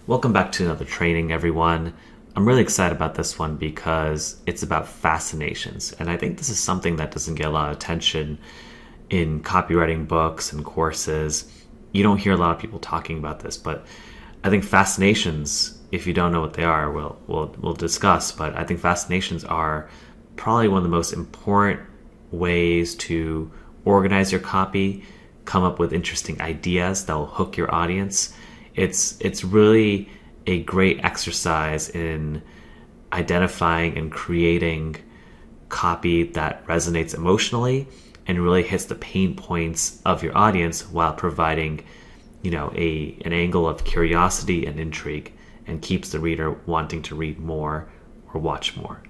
Welcome back to another training, everyone. I'm really excited about this one because it's about fascinations. And I think this is something that doesn't get a lot of attention in copywriting books and courses. You don't hear a lot of people talking about this, but I think fascinations, if you don't know what they are, we'll discuss. But I think fascinations are probably one of the most important ways to organize your copy, come up with interesting ideas that will hook your audience. It's really a great exercise in identifying and creating copy that resonates emotionally and really hits the pain points of your audience while providing, an angle of curiosity and intrigue and keeps the reader wanting to read more or watch more.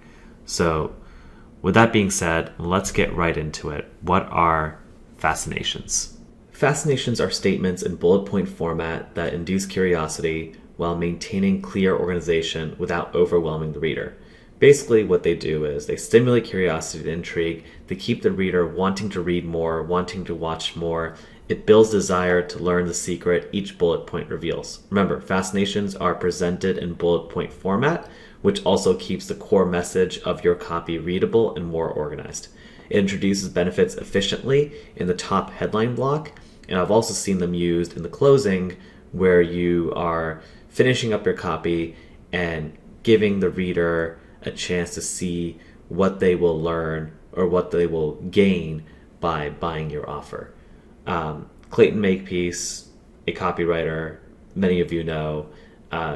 So with that being said, let's get right into it. What are fascinations? Fascinations are statements in bullet point format that induce curiosity while maintaining clear organization without overwhelming the reader. Basically, what they do is they stimulate curiosity and intrigue. They keep the reader wanting to read more, wanting to watch more. It builds desire to learn the secret each bullet point reveals. Remember, fascinations are presented in bullet point format, which also keeps the core message of your copy readable and more organized. It introduces benefits efficiently in the top headline block, and I've also seen them used in the closing where you are finishing up your copy and giving the reader a chance to see what they will learn or what they will gain by buying your offer. Clayton Makepeace, a copywriter many of you know,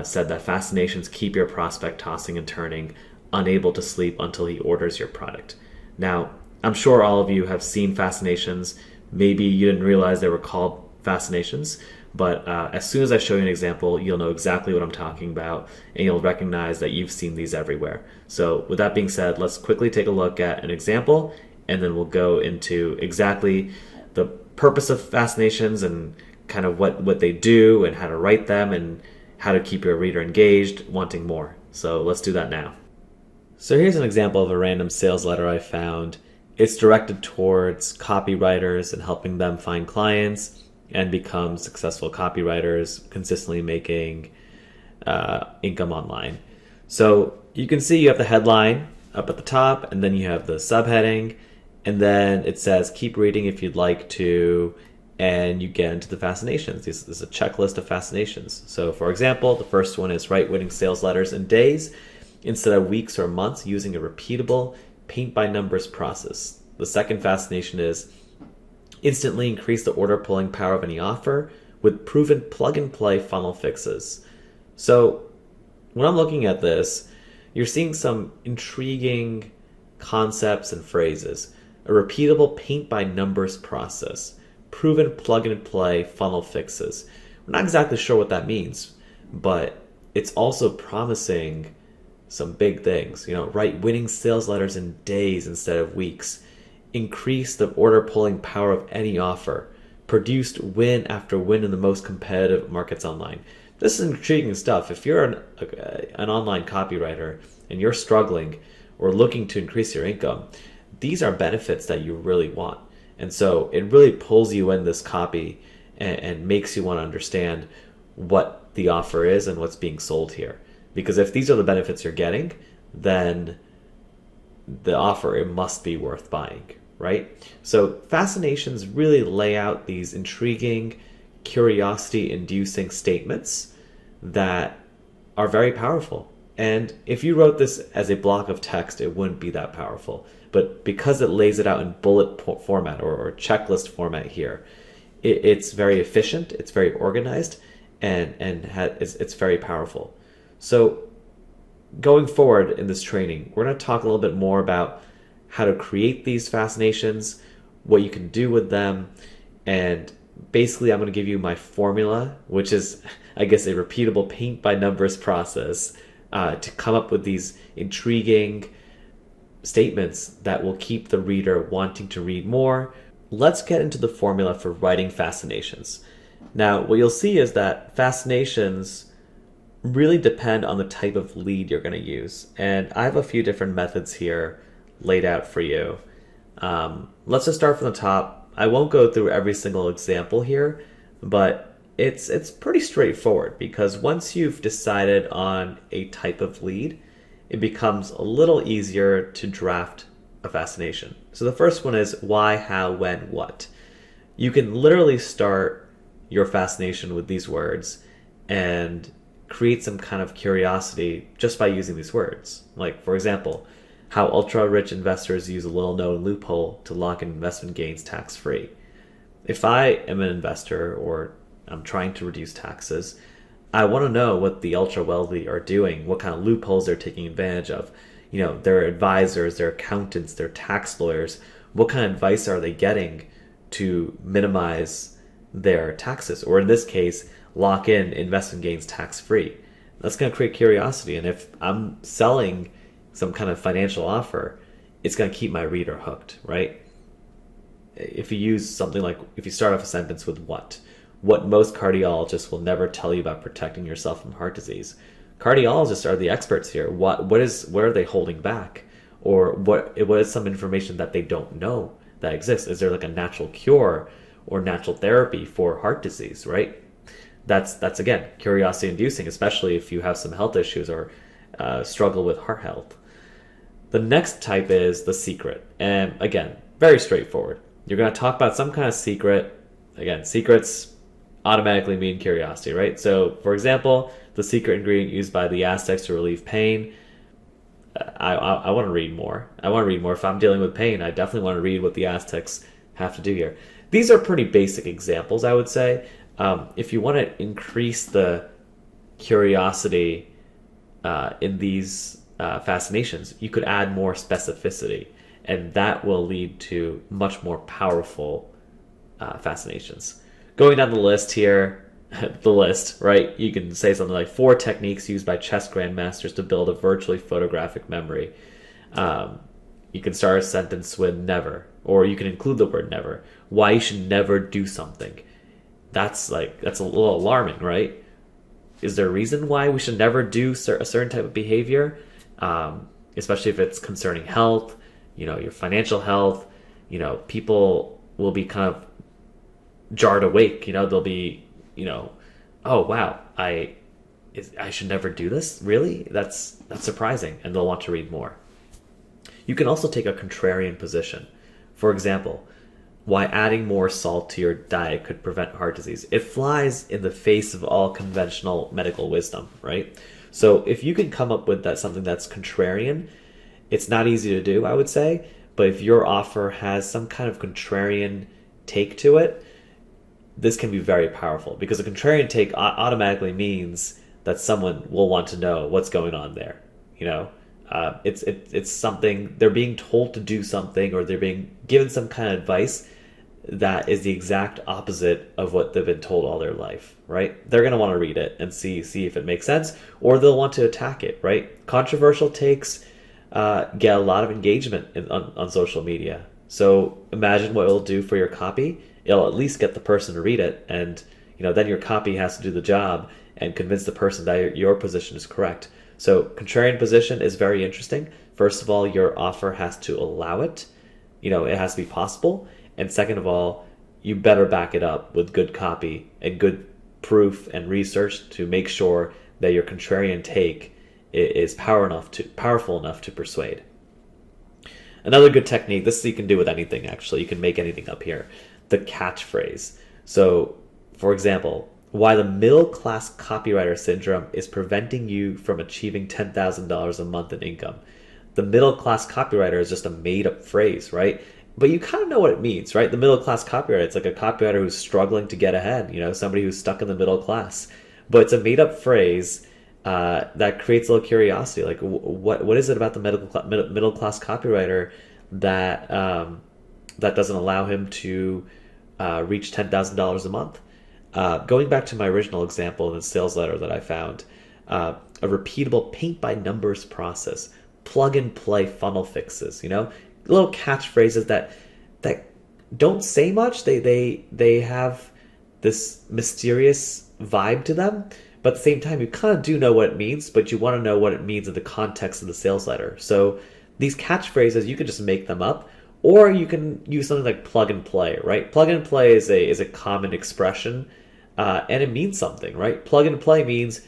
said that fascinations keep your prospect tossing and turning, unable to sleep until he orders your product. Now, I'm sure all of you have seen fascinations. Maybe you didn't realize they were called fascinations, but as soon as I show you an example, you'll know exactly what I'm talking about, and you'll recognize that you've seen these everywhere. So with that being said, let's quickly take a look at an example, and then we'll go into exactly the purpose of fascinations and kind of what they do and how to write them and how to keep your reader engaged, wanting more. So let's do that now. So here's an example of a random sales letter I found. It's directed towards copywriters and helping them find clients and become successful copywriters, consistently making income online. So you can see you have the headline up at the top, and then you have the subheading, and then it says keep reading if you'd like to, and you get into the fascinations. This is a checklist of fascinations. So for example, the first one is write winning sales letters in days instead of weeks or months using a repeatable paint by numbers process. The second fascination is instantly increase the order pulling power of any offer with proven plug and play funnel fixes. So when I'm looking at this, you're seeing some intriguing concepts and phrases. A repeatable paint by numbers process, proven plug and play funnel fixes. We're not exactly sure what that means, but it's also promising some big things. Write winning sales letters in days instead of weeks. Increase the order pulling power of any offer. Produced win after win in the most competitive markets online. This is intriguing stuff. If you're an online copywriter and you're struggling or looking to increase your income, these are benefits that you really want. And so it really pulls you in this copy and makes you want to understand what the offer is and what's being sold here. Because if these are the benefits you're getting, then the offer, it must be worth buying, right? So fascinations really lay out these intriguing, curiosity-inducing statements that are very powerful. And if you wrote this as a block of text, it wouldn't be that powerful. But because it lays it out in bullet format or checklist format here, it's very efficient, it's very organized, and it's very powerful. So going forward in this training, we're going to talk a little bit more about how to create these fascinations, what you can do with them, and basically I'm going to give you my formula, which is, I guess, a repeatable paint by numbers process to come up with these intriguing statements that will keep the reader wanting to read more. Let's get into the formula for writing fascinations. Now, what you'll see is that fascinations really depend on the type of lead you're going to use. And I have a few different methods here laid out for you. Let's just start from the top. I won't go through every single example here, but It's pretty straightforward because once you've decided on a type of lead, it becomes a little easier to draft a fascination. So the first one is why, how, when, what. You can literally start your fascination with these words and create some kind of curiosity just by using these words. Like, for example, how ultra rich investors use a little known loophole to lock in investment gains tax free. If I am an investor or I'm trying to reduce taxes, I want to know what the ultra wealthy are doing, what kind of loopholes they're taking advantage of. Their advisors, their accountants, their tax lawyers, what kind of advice are they getting to minimize their taxes? Or in this case, lock in investment gains tax free. That's going to create curiosity. And if I'm selling some kind of financial offer, it's going to keep my reader hooked, right? If you use something like, if you start off a sentence with what most cardiologists will never tell you about protecting yourself from heart disease. Cardiologists are the experts here. What are they holding back? Or what is some information that they don't know that exists? Is there like a natural cure or natural therapy for heart disease, right? That's again, curiosity inducing, especially if you have some health issues or struggle with heart health. The next type is the secret. And again, very straightforward. You're going to talk about some kind of secret. Again, secrets automatically mean curiosity, right? So, for example, the secret ingredient used by the Aztecs to relieve pain. I want to read more. I want to read more. If I'm dealing with pain, I definitely want to read what the Aztecs have to do here. These are pretty basic examples, I would say. If you want to increase the curiosity in these fascinations, you could add more specificity, and that will lead to much more powerful fascinations. Going down the list here, right? You can say something like 4 techniques used by chess grandmasters to build a virtually photographic memory. You can start a sentence with never, or you can include the word never. Why you should never do something. That's a little alarming, right? Is there a reason why we should never do a certain type of behavior? Especially if it's concerning health, your financial health, people will be kind of jarred awake. They'll be, oh wow, I should never do this. Really? That's surprising, and they'll want to read more. You can also take a contrarian position. For example, why adding more salt to your diet could prevent heart disease. It flies in the face of all conventional medical wisdom, right? So if you can come up with something that's contrarian, it's not easy to do, I would say, but if your offer has some kind of contrarian take to it, this can be very powerful, because a contrarian take automatically means that someone will want to know what's going on there. It's something, they're being told to do something, or they're being given some kind of advice that is the exact opposite of what they've been told all their life, right? They're going to want to read it and see if it makes sense, or they'll want to attack it, right? Controversial takes get a lot of engagement on social media. So imagine what it'll do for your copy. It'll at least get the person to read it, and then your copy has to do the job and convince the person that your position is correct. So contrarian position is very interesting. First of all, your offer has to allow it. It has to be possible. And second of all, you better back it up with good copy and good proof and research to make sure that your contrarian take is powerful enough to persuade. Another good technique, this you can do with anything actually, you can make anything up here, the catchphrase. So, for example, why the middle-class copywriter syndrome is preventing you from achieving $10,000 a month in income. The middle-class copywriter is just a made-up phrase, right? But you kind of know what it means, right? The middle-class copywriter, it's like a copywriter who's struggling to get ahead, somebody who's stuck in the middle class. But it's a made-up phrase that creates a little curiosity. Like, what is it about the middle-class copywriter that doesn't allow him to reach $10,000 a month? Going back to my original example in the sales letter that I found, a repeatable paint-by-numbers process, plug-and-play funnel fixes, little catchphrases that don't say much. They have this mysterious vibe to them, but at the same time, you kind of do know what it means, but you want to know what it means in the context of the sales letter. So these catchphrases, you can just make them up, or you can use something like plug and play, right? Plug and play is a common expression and it means something, right? Plug and play means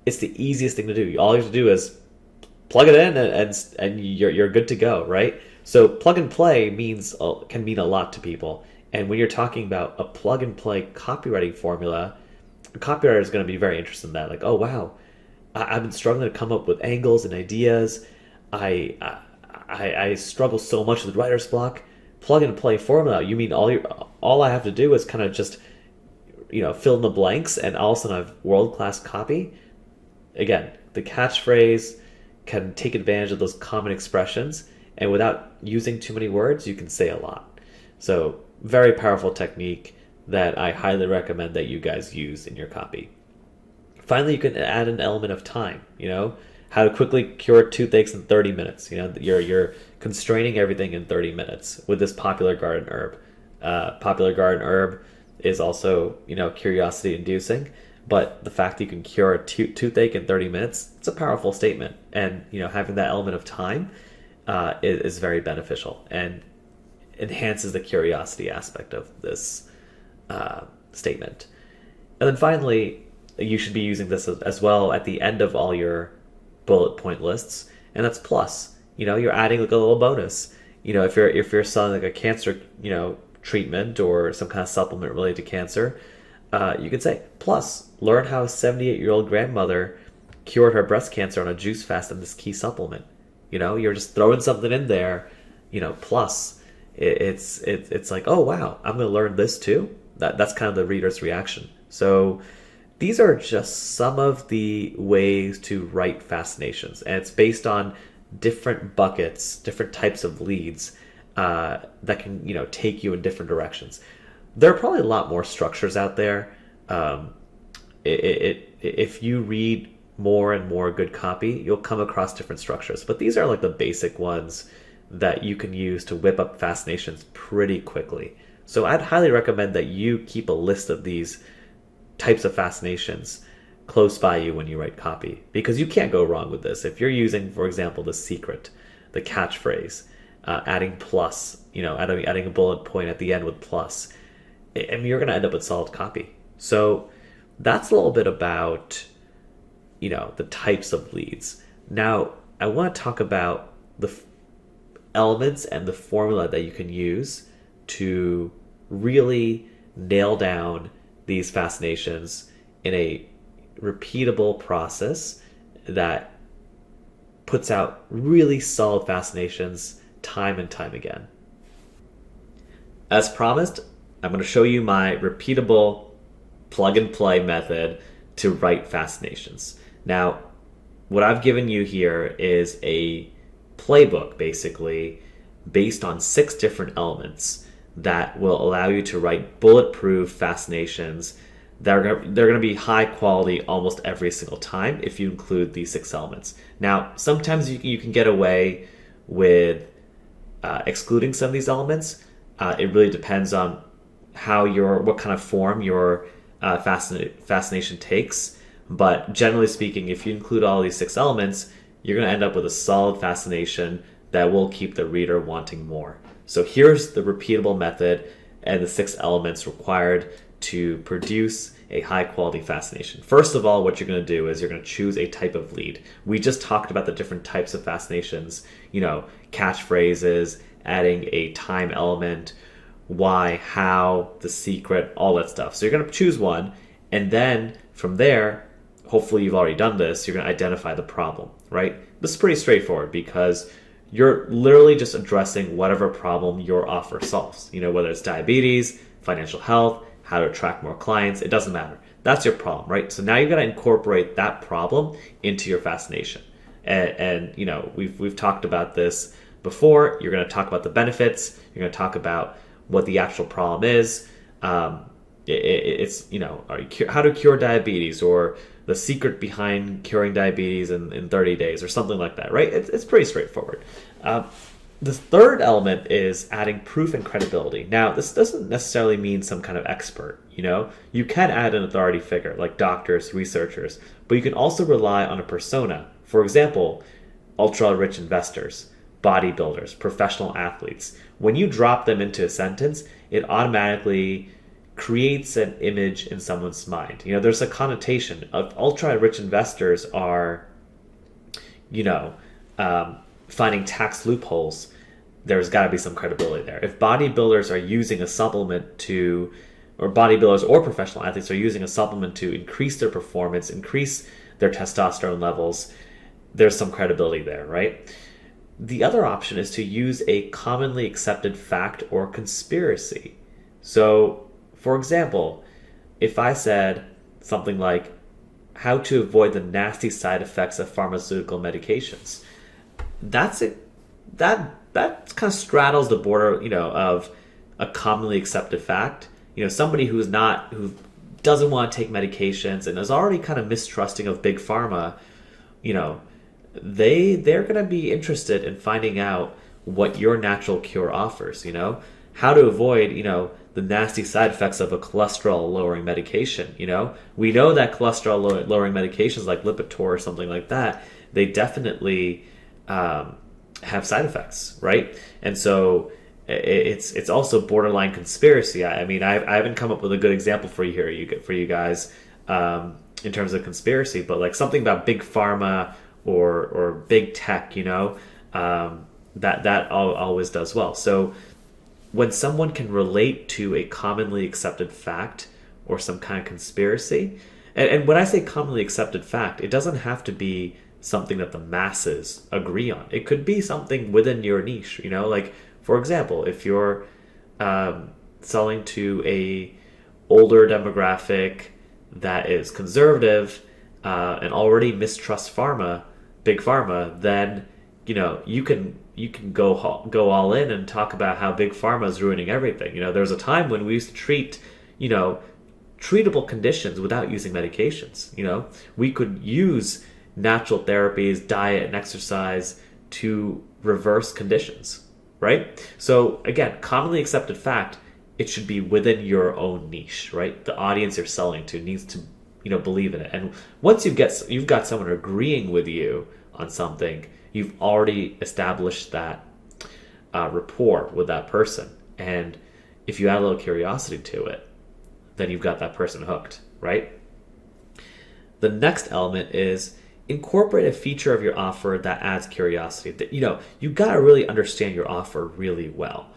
it's the easiest thing to do. All you have to do is plug it in, and you're good to go, right? So plug and play can mean a lot to people. And when you're talking about a plug and play copywriting formula, a copywriter is going to be very interested in that. Like, oh wow, I've been struggling to come up with angles and ideas. I I struggle so much with writer's block. Plug and play formula. You mean all I have to do is kind of just fill in the blanks, and all of a sudden I have world class copy. Again, the catchphrase can take advantage of those common expressions, and without using too many words, you can say a lot. So, very powerful technique that I highly recommend that you guys use in your copy. Finally, you can add an element of time. How to quickly cure toothaches in 30 minutes. You're constraining everything in 30 minutes with this popular garden herb. Popular garden herb is also curiosity inducing, but the fact that you can cure a toothache in 30 minutes, it's a powerful statement. And having that element of time is very beneficial and enhances the curiosity aspect of this statement. And then finally, you should be using this as well at the end of all your bullet point lists, and that's plus. You're adding like a little bonus. If you're selling like a cancer treatment or some kind of supplement related to cancer, you could say plus learn how a 78-year-old grandmother cured her breast cancer on a juice fast and this key supplement. You're just throwing something in there. Plus it's like, oh wow, I'm going to learn this too. That's kind of the reader's reaction. So these are just some of the ways to write Fascinations, and it's based on different buckets, different types of leads that can take you in different directions. There are probably a lot more structures out there. If you read more and more good copy, you'll come across different structures, but these are like the basic ones that you can use to whip up Fascinations pretty quickly. So I'd highly recommend that you keep a list of these types of Fascinations close by you when you write copy, because you can't go wrong with this. If you're using, for example, the secret, the catchphrase, adding plus, adding a bullet point at the end with plus, you're going to end up with solid copy. So that's a little bit about the types of leads. Now I want to talk about the elements and the formula that you can use to really nail down these Fascinations in a repeatable process that puts out really solid Fascinations time and time again. As promised, I'm going to show you my repeatable plug and play method to write Fascinations. Now, what I've given you here is a playbook, basically, based on 6 different elements that will allow you to write bulletproof Fascinations that they're going to be high quality almost every single time if you include these 6 elements. Now, sometimes you can get away with excluding some of these elements. It really depends on what kind of form your fascination takes. But generally speaking, if you include all these 6 elements, you're going to end up with a solid Fascination that will keep the reader wanting more. So here's the repeatable method and the 6 elements required to produce a high quality Fascination. First of all, what you're going to do is you're going to choose a type of lead. We just talked about the different types of Fascinations, catchphrases, adding a time element, why, how, the secret, all that stuff. So you're going to choose one, and then from there, hopefully you've already done this, you're going to identify the problem, right? This is pretty straightforward because you're literally just addressing whatever problem your offer solves. Whether it's diabetes, financial health, how to attract more clients, it doesn't matter. That's your problem, right? So now you've got to incorporate that problem into your Fascination. And we've talked about this before. You're going to talk about the benefits. You're going to talk about what the actual problem is. It's how to cure diabetes, or the secret behind curing diabetes in 30 days, or something like that, right? It's pretty straightforward. The third element is adding proof and credibility. Now, this doesn't necessarily mean some kind of expert. You can add an authority figure like doctors, researchers, but you can also rely on a persona. For example, ultra-rich investors, bodybuilders, professional athletes. When you drop them into a sentence, it automatically creates an image in someone's mind. There's a connotation of ultra rich investors are, you know, finding tax loopholes. There's got to be some credibility there. If bodybuilders are using a supplement to, or bodybuilders or professional athletes are using a supplement to increase their performance, increase their testosterone levels, there's some credibility there, right? The other option is to use a commonly accepted fact or conspiracy. So, for example, if I said something like, how to avoid the nasty side effects of pharmaceutical medications, that's it. That kind of straddles the border, of a commonly accepted fact. Somebody who doesn't want to take medications and is already kind of mistrusting of big pharma, they're going to be interested in finding out what your natural cure offers. How to avoid, the nasty side effects of a cholesterol lowering medication. We know that cholesterol lowering medications like Lipitor or something like that, they definitely have side effects, right? And so it's also borderline conspiracy. I mean, I haven't come up with a good example for you guys in terms of conspiracy, but like something about big pharma or big tech, that always does well. So when someone can relate to a commonly accepted fact or some kind of conspiracy, and when I say commonly accepted fact, it doesn't have to be something that the masses agree on. It could be something within your niche, like, for example, if you're selling to a older demographic that is conservative and already mistrusts big pharma, then you can go all in and talk about how big pharma is ruining everything. There's a time when we used to treat treatable conditions without using medications. We could use natural therapies, diet, and exercise to reverse conditions, right? So again, commonly accepted fact, it should be within your own niche, right? The audience you're selling to needs to, believe in it. And once you've got someone agreeing with you on something, you've already established that rapport with that person. And if you add a little curiosity to it, then you've got that person hooked, right? The next element is incorporate a feature of your offer that adds curiosity. You got to really understand your offer really well.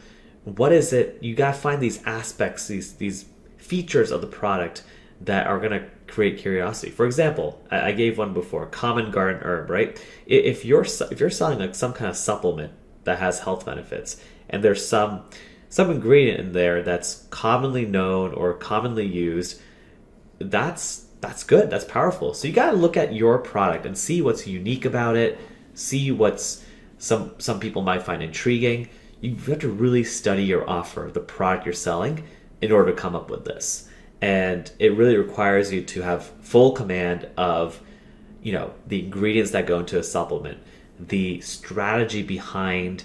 What is it? You got to find these aspects, these features of the product that are going to create curiosity. For example, I gave one before, common garden herb, right? If you're selling like some kind of supplement that has health benefits, and there's some ingredient in there that's commonly known or commonly used, that's good. That's powerful. So you got to look at your product and see what's unique about it, see what's some people might find intriguing. You have to really study your offer, the product you're selling, in order to come up with this. And it really requires you to have full command of, the ingredients that go into a supplement, the strategy behind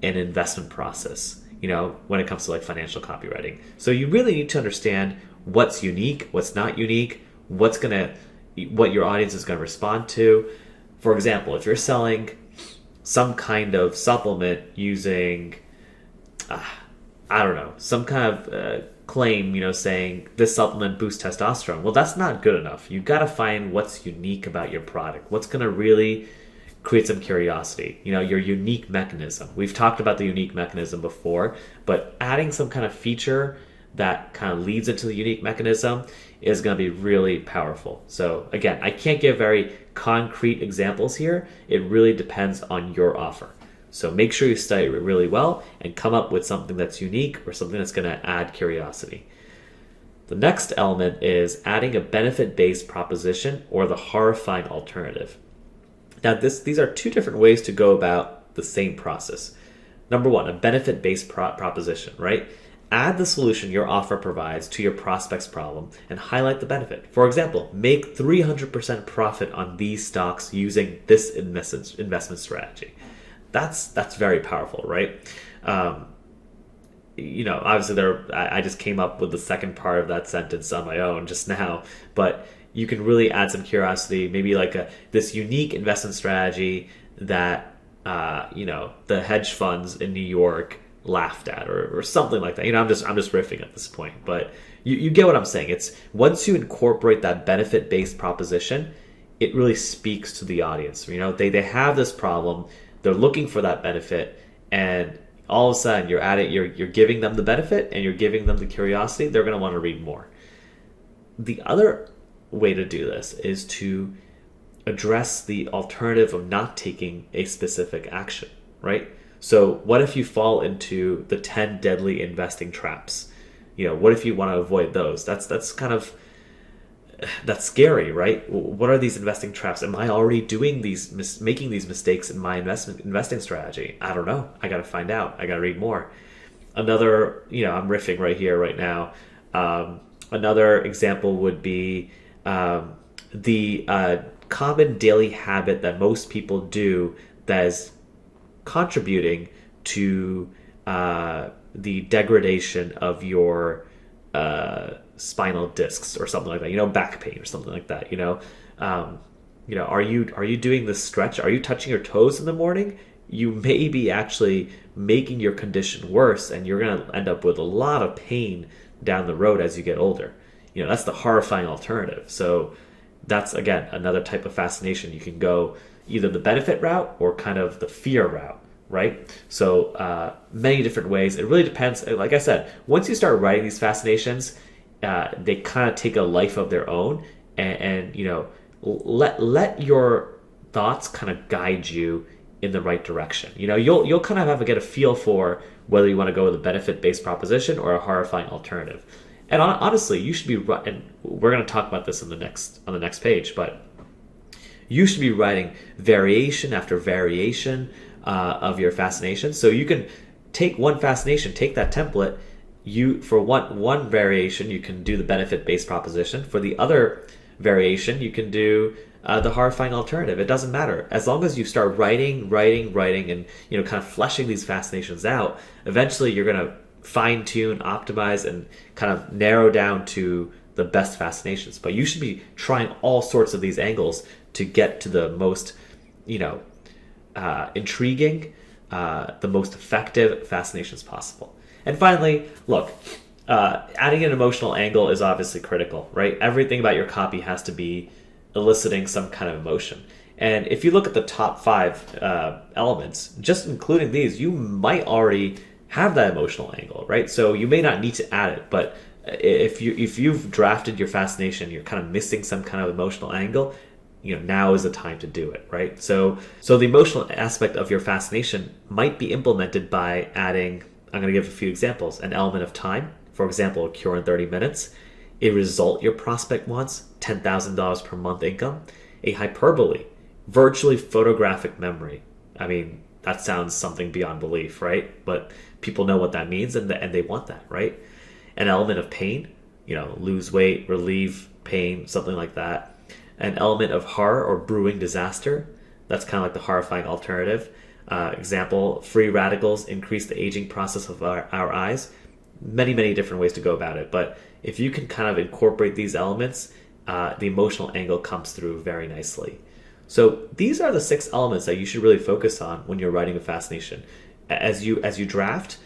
an investment process, when it comes to like financial copywriting. So you really need to understand what's unique, what's not unique, what your audience is going to respond to. For example, if you're selling some kind of supplement using, some kind of claim, saying this supplement boosts testosterone, well, that's not good enough. You've got to find what's unique about your product, what's going to really create some curiosity, your unique mechanism. We've talked about the unique mechanism before, but adding some kind of feature that kind of leads into the unique mechanism is going to be really powerful. So again, I can't give very concrete examples here. It really depends on your offer. So make sure you study it really well and come up with something that's unique or something that's going to add curiosity. The next element is adding a benefit-based proposition or the horrifying alternative. Now, these are two different ways to go about the same process. Number one, a benefit-based proposition, right? Add the solution your offer provides to your prospect's problem and highlight the benefit. For example, make 300% profit on these stocks using this investment strategy. That's very powerful, right? Obviously I just came up with the second part of that sentence on my own just now, but you can really add some curiosity, maybe like this unique investment strategy that the hedge funds in New York laughed at or something like that. I'm just riffing at this point, but You get what I'm saying. It's once you incorporate that benefit-based proposition, it really speaks to the audience. They have this problem, they're looking for that benefit, and all of a sudden you're at it, you're giving them the benefit and you're giving them the curiosity, they're going to want to read more. The other way to do this is to address the alternative of not taking a specific action, right? So what if you fall into the 10 deadly investing traps? What if you want to avoid those? That's scary, right? What are these investing traps? Am I already doing making these mistakes in my investing strategy? I don't know. I got to find out. I got to read more. Another, I'm riffing right here, right now. Another example would be the common daily habit that most people do that is contributing to the degradation of your spinal discs or something like that, back pain or something like that. Are you doing this stretch? Are you touching your toes in the morning? You may be actually making your condition worse, and you're going to end up with a lot of pain down the road as you get older. That's the horrifying alternative. So that's, again, another type of fascination. You can go either the benefit route or kind of the fear route, right? So many different ways. It really depends. Like I said, once you start writing these fascinations, they kind of take a life of their own, and let your thoughts kind of guide you in the right direction. You'll kind of have to get a feel for whether you want to go with a benefit-based proposition or a horrifying alternative. And honestly, you should be, and we're going to talk about this on the next page, but you should be writing variation after variation of your fascination. So you can take one fascination, take that template. For one variation, you can do the benefit-based proposition. For the other variation, you can do the horrifying alternative. It doesn't matter. As long as you start writing, and kind of fleshing these fascinations out, eventually you're going to fine-tune, optimize, and kind of narrow down to the best fascinations. But you should be trying all sorts of these angles to get to the most, intriguing, the most effective fascinations possible. And finally, look, adding an emotional angle is obviously critical, right? Everything about your copy has to be eliciting some kind of emotion. And if you look at the top 5 elements, just including these, you might already have that emotional angle, right? So you may not need to add it, but if you've drafted your fascination, you're kind of missing some kind of emotional angle, now is the time to do it, right? So the emotional aspect of your fascination might be implemented by adding, I'm going to give a few examples, an element of time. For example, a cure in 30 minutes, a result your prospect wants, $10,000 per month income, a hyperbole, virtually photographic memory. I mean, that sounds something beyond belief, right? But people know what that means, and they want that, right? An element of pain, lose weight, relieve pain, something like that. An element of horror or brewing disaster. That's kind of like the horrifying alternative. Example, free radicals increase the aging process of our eyes. Many, many different ways to go about it. But if you can kind of incorporate these elements, the emotional angle comes through very nicely. So these are the 6 elements that you should really focus on when you're writing a fascination. As you draft,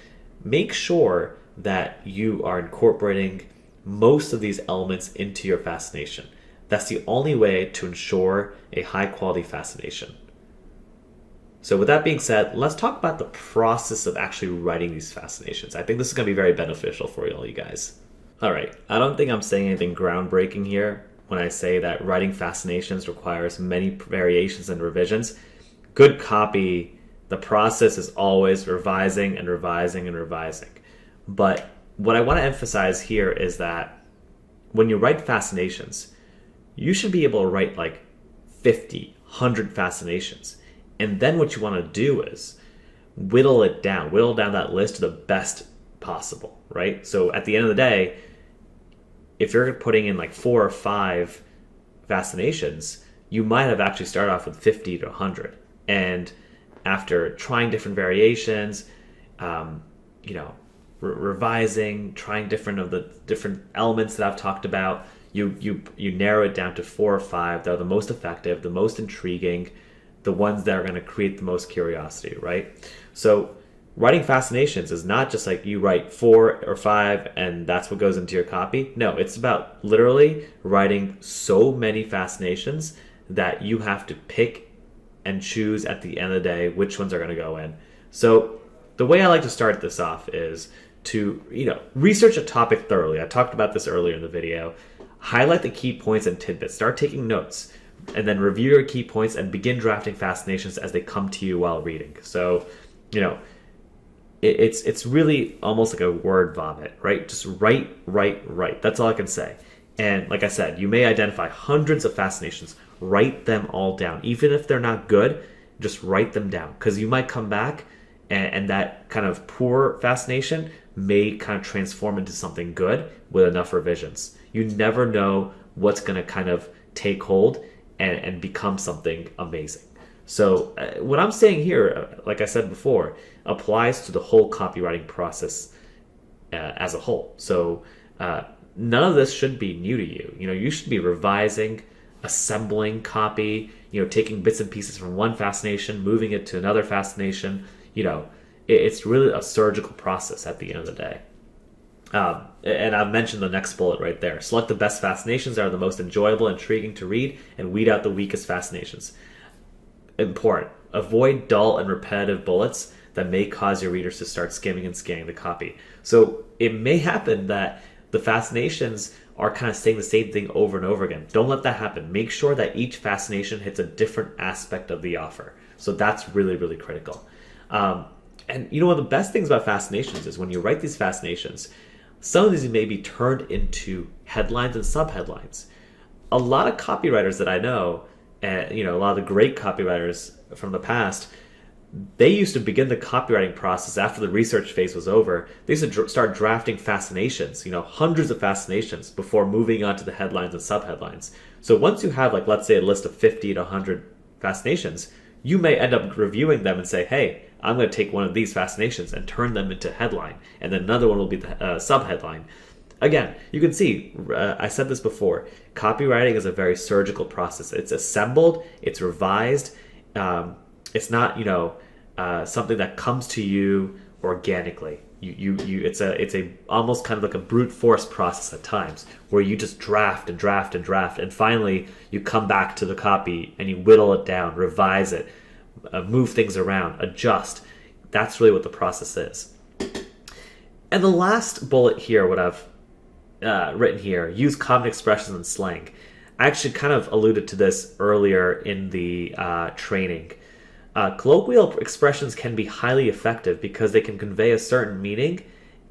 make sure that you are incorporating most of these elements into your fascination. That's the only way to ensure a high quality fascination. So with that being said, let's talk about the process of actually writing these fascinations. I think this is going to be very beneficial for all you guys. All right, I don't think I'm saying anything groundbreaking here when I say that writing fascinations requires many variations and revisions. Good copy, the process is always revising and revising and revising. But what I want to emphasize here is that when you write fascinations, you should be able to write like 50, 100 fascinations. And then what you want to do is whittle down that list to the best possible, right? So at the end of the day, if you're putting in like 4 or 5 fascinations, you might have actually started off with 50 to 100. And after trying different variations, revising, trying different elements that I've talked about, you narrow it down to 4 or 5 that are the most effective, the most intriguing, the ones that are going to create the most curiosity, right? So writing fascinations is not just like you write 4 or 5 and that's what goes into your copy. No, it's about literally writing so many fascinations that you have to pick and choose at the end of the day which ones are going to go in. So the way I like to start this off is to, research a topic thoroughly. I talked about this earlier in the video. Highlight the key points and tidbits. Start taking notes, and then review your key points and begin drafting fascinations as they come to you while reading. So, it's really almost like a word vomit, right? Just write. That's all I can say. And like I said, you may identify hundreds of fascinations. Write them all down. Even if they're not good, just write them down, because you might come back and that kind of poor fascination may kind of transform into something good with enough revisions. You never know what's going to kind of take hold and become something amazing. So what I'm saying here, like I said before, applies to the whole copywriting process as a whole. So none of this should be new to you. You should be revising, assembling copy, taking bits and pieces from one fascination, moving it to another fascination. It's really a surgical process at the end of the day. And I've mentioned the next bullet right there. Select the best fascinations that are the most enjoyable, intriguing to read, and weed out the weakest fascinations. Important. Avoid dull and repetitive bullets that may cause your readers to start skimming and scanning the copy. So it may happen that the fascinations are kind of saying the same thing over and over again. Don't let that happen. Make sure that each fascination hits a different aspect of the offer. So that's really, really critical. And one of the best things about fascinations is when you write these fascinations, some of these may be turned into headlines and subheadlines. A lot of copywriters that I know, and a lot of the great copywriters from the past, they used to begin the copywriting process after the research phase was over. They used to start drafting fascinations, hundreds of fascinations before moving on to the headlines and subheadlines. So once you have, let's say, a list of 50 to 100 fascinations, you may end up reviewing them and say, hey, I'm going to take one of these fascinations and turn them into headline, and then another one will be the subheadline. Again, you can see, I said this before, copywriting is a very surgical process. It's assembled, it's revised. It's not, something that comes to you organically. It's a almost kind of like a brute force process at times, where you just draft and draft and draft, and finally you come back to the copy and you whittle it down, revise it, move things around, adjust. That's really what the process is. And the last bullet here, what I've written here, use common expressions and slang. I actually kind of alluded to this earlier in the training. Colloquial expressions can be highly effective because they can convey a certain meaning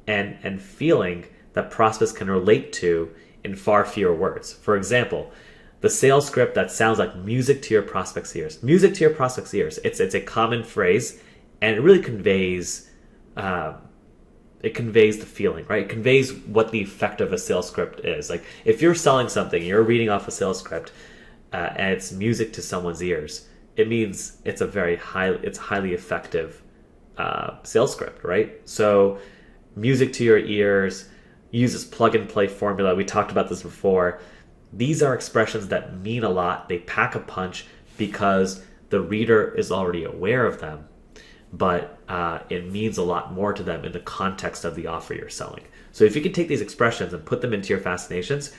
and feeling that prospects can relate to in far fewer words. For example, the sales script that sounds like music to your prospects' ears. Music to your prospects' ears. It's a common phrase, and it really conveys the feeling, right? It conveys what the effect of a sales script is. Like if you're selling something, you're reading off a sales script, and it's music to someone's ears, it means it's highly effective sales script, right? So music to your ears, use this plug and play formula. We talked about this before. These are expressions that mean a lot. They pack a punch because the reader is already aware of them, but it means a lot more to them in the context of the offer you're selling. So if you can take these expressions and put them into your fascinations,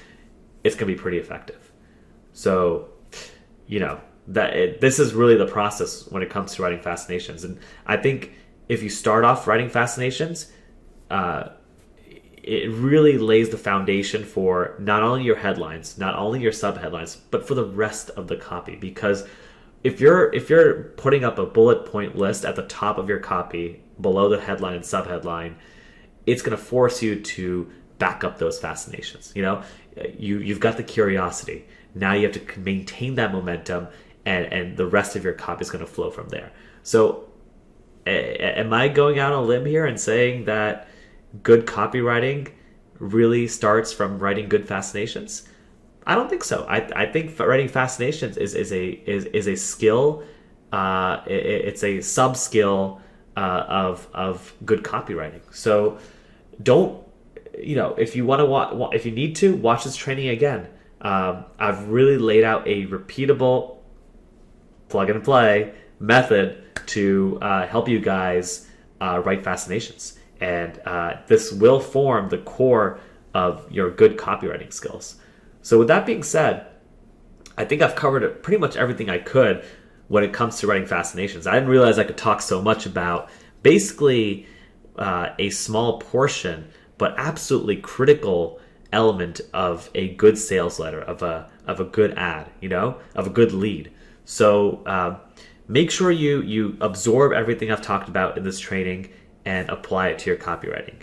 it's going to be pretty effective. So, this is really the process when it comes to writing fascinations. And I think if you start off writing fascinations, it really lays the foundation for not only your headlines, not only your subheadlines, but for the rest of the copy. Because if you're putting up a bullet point list at the top of your copy below the headline and subheadline, it's going to force you to back up those fascinations. You've got the curiosity. Now you have to maintain that momentum, and the rest of your copy is going to flow from there. So am I going out on a limb here and saying that good copywriting really starts from writing good fascinations? I don't think so. I think writing fascinations is a skill. It's a sub skill of good copywriting. So don't, if you want to if you need to watch this training again. I've really laid out a repeatable plug and play method to help you guys write Fascinations. And this will form the core of your good copywriting skills. So with that being said, I think I've covered pretty much everything I could when it comes to writing Fascinations. I didn't realize I could talk so much about basically a small portion, but absolutely critical element of a good sales letter, of a good ad, of a good lead. So make sure you absorb everything I've talked about in this training and apply it to your copywriting.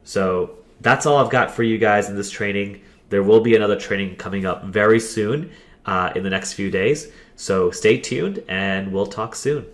So that's all I've got for you guys in this training. There will be another training coming up very soon in the next few days. So stay tuned and we'll talk soon.